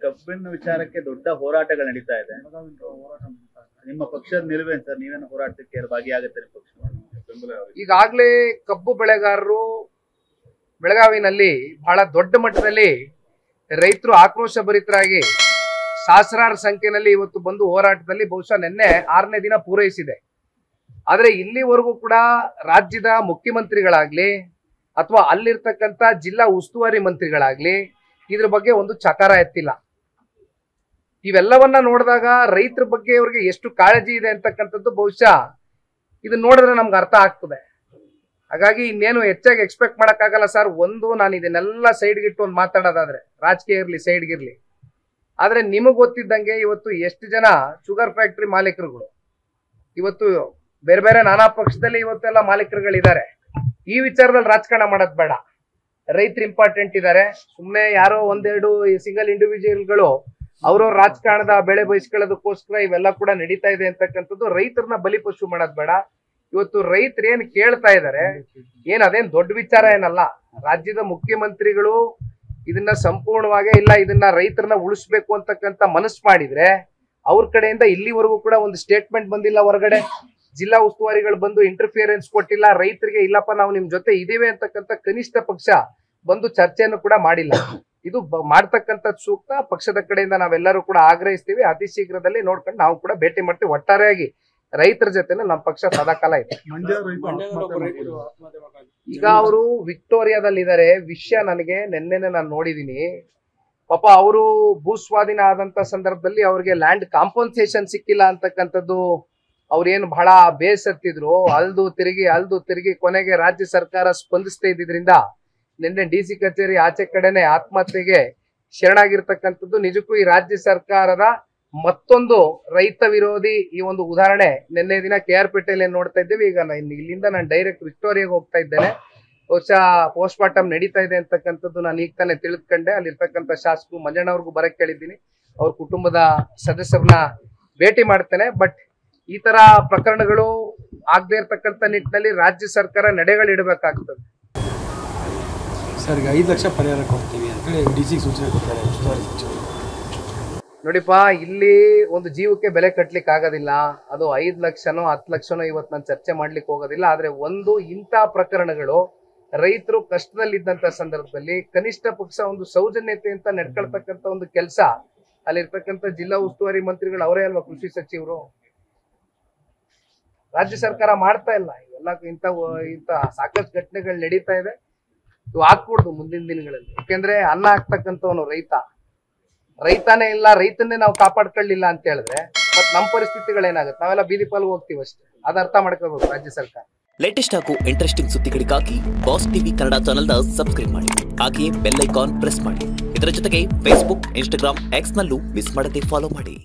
ಕಬ್ಬಿನ ವಿಚಾರಕ್ಕೆ ದೊಡ್ಡ ಹೋರಾಟಗಳು ನಡೀತಾ ಇದೆ. ನಿಮ್ಮ ಪಕ್ಷದ ನಿಲುವೇನು ಸರ್? ನೀವೇನು ಹೋರಾಟಕ್ಕೆ ಭಾಗಿಯಾಗುತ್ತೆ ನಿಮ್ಮ ಪಕ್ಷ? ಈಗಾಗಲೇ ಕಬ್ಬು ಬೆಳೆಗಾರರು ಬೆಳಗಾವಿನಲ್ಲಿ ಬಹಳ ದೊಡ್ಡ ಮಟ್ಟದಲ್ಲಿ ರೈತರು ಆಕ್ರೋಶ ಭರಿತರಾಗಿ ಸಹಸ್ರಾರು ಸಂಖ್ಯೆಯಲ್ಲಿ ಇವತ್ತು ಬಂದು ಹೋರಾಟದಲ್ಲಿ ಬಹುಶಃ ನಿನ್ನೆ 6ನೇ ದಿನ ಪೂರೈಸಿದೆ. ಆದ್ರೆ ಇಲ್ಲಿವರೆಗೂ ಕೂಡ ರಾಜ್ಯದ ಮುಖ್ಯಮಂತ್ರಿಗಳಾಗ್ಲಿ ಅಥವಾ ಅಲ್ಲಿರ್ತಕ್ಕಂಥ ಜಿಲ್ಲಾ ಉಸ್ತುವಾರಿ ಮಂತ್ರಿಗಳಾಗ್ಲಿ ಇದ್ರ ಬಗ್ಗೆ ಒಂದು ಚಕಾರ ಎತ್ತಿಲ್ಲ. ಇವೆಲ್ಲವನ್ನ ನೋಡಿದಾಗ ರೈತರ ಬಗ್ಗೆ ಅವ್ರಿಗೆ ಎಷ್ಟು ಕಾಳಜಿ ಇದೆ ಅಂತಕ್ಕಂಥದ್ದು ಬಹುಶಃ ಇದನ್ನ ನೋಡಿದ್ರೆ ನಮ್ಗೆ ಅರ್ಥ ಆಗ್ತದೆ. ಹಾಗಾಗಿ ಇನ್ನೇನು ಹೆಚ್ಚಾಗಿ ಎಕ್ಸ್ಪೆಕ್ಟ್ ಮಾಡಕ್ಕಾಗಲ್ಲ ಸರ್. ಒಂದು, ನಾನು ಇದನ್ನೆಲ್ಲ ಸೈಡ್ಗಿಟ್ಟು ಒಂದು ಮಾತಾಡೋದಾದ್ರೆ ರಾಜಕೀಯ ಇರ್ಲಿ ಸೈಡ್ಗಿರ್ಲಿ, ಆದ್ರೆ ನಿಮಗ್ ಗೊತ್ತಿದ್ದಂಗೆ ಇವತ್ತು ಎಷ್ಟು ಜನ ಶುಗರ್ ಫ್ಯಾಕ್ಟರಿ ಮಾಲೀಕರುಗಳು ಇವತ್ತು ಬೇರೆ ಬೇರೆ ನಾನಾ ಪಕ್ಷದಲ್ಲಿ ಇವತ್ತೆಲ್ಲ ಮಾಲೀಕರುಗಳಿದ್ದಾರೆ. ಈ ವಿಚಾರದಲ್ಲಿ ರಾಜಕಾರಣ ಮಾಡೋದ್ ಬೇಡ. ರೈತರು ಇಂಪಾರ್ಟೆಂಟ್ ಇದ್ದಾರೆ. ಸುಮ್ಮನೆ ಯಾರೋ ಒಂದೆರಡು ಸಿಂಗಲ್ ಇಂಡಿವಿಜುವಲ್ಗಳು ಅವ್ರವ್ರ ರಾಜಕಾರಣದ ಬೆಳೆ ಬಯಸ್ಕೊಳ್ಳೋದಕ್ಕೋಸ್ಕರ ಇವೆಲ್ಲ ಕೂಡ ನಡೀತಾ ಇದೆ ಅಂತಕ್ಕಂಥದ್ದು. ರೈತರನ್ನ ಬಲಿಪಶು ಮಾಡೋದ್ ಬೇಡ. ಇವತ್ತು ರೈತರು ಏನ್ ಕೇಳ್ತಾ ಇದ್ದಾರೆ, ಅದೇನ್ ದೊಡ್ಡ ವಿಚಾರ ಏನಲ್ಲ. ರಾಜ್ಯದ ಮುಖ್ಯಮಂತ್ರಿಗಳು ಇದನ್ನ ಸಂಪೂರ್ಣವಾಗಿ ಇಲ್ಲ ಇದನ್ನ ರೈತರನ್ನ ಉಳಿಸ್ಬೇಕು ಅಂತಕ್ಕಂಥ ಮನಸ್ಸು ಮಾಡಿದ್ರೆ ಅವ್ರ ಕಡೆಯಿಂದ ಇಲ್ಲಿವರೆಗೂ ಕೂಡ ಒಂದು ಸ್ಟೇಟ್ಮೆಂಟ್ ಬಂದಿಲ್ಲ. ಹೊರಗಡೆ ಜಿಲ್ಲಾ ಉಸ್ತುವಾರಿಗಳು ಬಂದು ಇಂಟರ್ಫಿಯರೆನ್ಸ್ ಕೊಟ್ಟಿಲ್ಲ. ರೈತರಿಗೆ ಇಲ್ಲಪ್ಪ ನಾವು ನಿಮ್ ಜೊತೆ ಇದೀವಿ ಅಂತಕ್ಕಂಥ ಕನಿಷ್ಠ ಪಕ್ಷ ಬಂದು ಚರ್ಚೆಯನ್ನು ಕೂಡ ಮಾಡಿಲ್ಲ. ಇದು ಮಾಡ್ತಕ್ಕಂಥ ಸೂಕ್ತ. ಪಕ್ಷದ ಕಡೆಯಿಂದ ನಾವೆಲ್ಲರೂ ಕೂಡ ಆಗ್ರಹಿಸ್ತೀವಿ. ಅತಿ ಶೀಘ್ರದಲ್ಲಿ ನೋಡ್ಕೊಂಡು ನಾವು ಕೂಡ ಭೇಟಿ ಮಾಡ್ತೀವಿ. ಒಟ್ಟಾರೆಯಾಗಿ ರೈತರ ಜೊತೆ ನಮ್ಮ ಪಕ್ಷ ಸದಾಕಾಲ ಇದೆ. ಈಗ ಅವರು ವಿಕ್ಟೋರಿಯಾದಲ್ಲಿ ಇದ್ದಾರೆ. ವಿಷಯ ನನಗೆ ನಿನ್ನೆನೆ ನಾನು ನೋಡಿದೀನಿ. ಪಾಪ ಅವರು ಭೂಸ್ವಾಧೀನ ಆದಂತ ಸಂದರ್ಭದಲ್ಲಿ ಅವ್ರಿಗೆ ಲ್ಯಾಂಡ್ ಕಾಂಪನ್ಸೇಷನ್ ಸಿಕ್ಕಿಲ್ಲ ಅಂತಕ್ಕಂಥದ್ದು ಅವ್ರೇನು ಬಹಳ ಬೇಸತ್ತಿದ್ರು. ಅಲ್ದು ತಿರುಗಿ ಕೊನೆಗೆ ರಾಜ್ಯ ಸರ್ಕಾರ ಸ್ಪಂದಿಸ್ತಾ ಇದ್ದಿದ್ರಿಂದ ನಿನ್ನೆ DC ಕಚೇರಿ ಆಚೆ ಕಡೆನೆ ಆತ್ಮಹತ್ಯೆಗೆ ಶರಣಾಗಿರ್ತಕ್ಕಂಥದ್ದು ನಿಜಕ್ಕೂ ಈ ರಾಜ್ಯ ಸರ್ಕಾರದ ಮತ್ತೊಂದು ರೈತ ವಿರೋಧಿ ಈ ಒಂದು ಉದಾಹರಣೆ. ನಿನ್ನೆ ದಿನ KR ಪೇಟೆಯಲ್ಲಿ ನೋಡ್ತಾ ಇದ್ದೇವೆ. ಈಗ ಇಲ್ಲಿಂದ ನಾನು ಡೈರೆಕ್ಟ್ ವಿಕ್ಟೋರಿಯಾಗೆ ಹೋಗ್ತಾ ಇದ್ದೇನೆ. ಬಹುಶಃ ಪೋಸ್ಟ್ ಮಾರ್ಟಮ್ ನಡೀತಾ ಇದೆ ಅಂತಕ್ಕಂಥದ್ದು ನಾನು ಈಗ ತಾನೇ ತಿಳಿದುಕೊಂಡೆ. ಅಲ್ಲಿರ್ತಕ್ಕಂಥ ಶಾಸಕರು ಮಂಜಣ್ಣವ್ರಿಗೂ ಬರಕ್ ಕೇಳಿದ್ದೀನಿ. ಅವ್ರ ಕುಟುಂಬದ ಸದಸ್ಯರನ್ನ ಭೇಟಿ ಮಾಡ್ತೇನೆ. ಬಟ್ ಈ ತರ ಪ್ರಕರಣಗಳು ಆಗದೆ ಇರ್ತಕ್ಕಂಥ ನಿಟ್ಟಿನಲ್ಲಿ ರಾಜ್ಯ ಸರ್ಕಾರ ನಡೆಗಳಿಡಬೇಕಾಗ್ತದೆ. ಸರ್, 5 ಲಕ್ಷ ಪರಿಹಾರ ಕೊಡ್ತೀವಿ ಅಂತೇಳಿ DC ಸೂಚನೆ ಕೊಡ್ತಾರೆ. ನೋಡಿಪ್ಪ, ಇಲ್ಲಿ ಒಂದು ಜೀವಕ್ಕೆ ಬೆಲೆ ಕಟ್ಲಿಕ್ಕೆ ಆಗೋದಿಲ್ಲ. ಅದು 5 ಲಕ್ಷನೋ 10 ಲಕ್ಷನೋ ಇವತ್ತು ನಾನು ಚರ್ಚೆ ಮಾಡ್ಲಿಕ್ಕೆ ಹೋಗೋದಿಲ್ಲ. ಆದ್ರೆ ಒಂದು ಇಂಥ ಪ್ರಕರಣಗಳು ರೈತರು ಕಷ್ಟದಲ್ಲಿದ್ದಂತ ಸಂದರ್ಭದಲ್ಲಿ ಕನಿಷ್ಠ ಪಕ್ಷ ಒಂದು ಸೌಜನ್ಯತೆ ಅಂತ ನಡ್ಕೊಳ್ತಕ್ಕಂಥ ಒಂದು ಕೆಲಸ ಅಲ್ಲಿರ್ತಕ್ಕಂಥ ಜಿಲ್ಲಾ ಉಸ್ತುವಾರಿ ಮಂತ್ರಿಗಳು ಅವರೇ ಅಲ್ವಾ, ಕೃಷಿ ಸಚಿವರು. ರಾಜ್ಯ ಸರ್ಕಾರ ಮಾಡ್ತಾ ಇಲ್ಲ. ಇವೆಲ್ಲ ಇಂಥ ಸಾಕಷ್ಟು ಘಟನೆಗಳು ನಡೀತಾ ಇದೆ. ಇವು ಆಗ್ಕೂಡ್ದು ಮುಂದಿನ ದಿನಗಳಲ್ಲಿ. ಯಾಕೆಂದ್ರೆ ಅನ್ನ ಹಾಕ್ತಕ್ಕಂಥವನು ರೈತಾನೇ ಇಲ್ಲ, ರೈತನ್ನೇ ನಾವು ಕಾಪಾಡ್ಕೊಳ್ಳಿಲ್ಲ ಅಂತ ಹೇಳಿದ್ರೆ ಮತ್ ನಮ್ಮ ಪರಿಸ್ಥಿತಿಗಳೇನಾಗುತ್ತೆ? ನಾವೆಲ್ಲ ಬೀದಿ ಪಾಲ್ಗೆ ಹೋಗ್ತೀವಿ ಅಷ್ಟೇ. ಅದ ಅರ್ಥ ಮಾಡ್ಕೋಬೇಕು ರಾಜ್ಯ ಸರ್ಕಾರ. ಲೇಟೆಸ್ಟ್ ಹಾಗೂ ಇಂಟ್ರೆಸ್ಟಿಂಗ್ ಸುದ್ದಿಗಳಿಗಾಗಿ ಬಾಸ್ ಟಿವಿ ಕನ್ನಡ ಚಾನೆಲ್ನ ಸಬ್ಸ್ಕ್ರೈಬ್ ಮಾಡಿ. ಹಾಗೆಯೇ ಬೆಲ್ ಐಕಾನ್ ಪ್ರೆಸ್ ಮಾಡಿ. ಇದರ ಜೊತೆಗೆ ಫೇಸ್ಬುಕ್, ಇನ್ಸ್ಟಾಗ್ರಾಮ್, ಎಕ್ಸ್ ನಲ್ಲೂ ಮಿಸ್ ಮಾಡದೆ ಫಾಲೋ ಮಾಡಿ.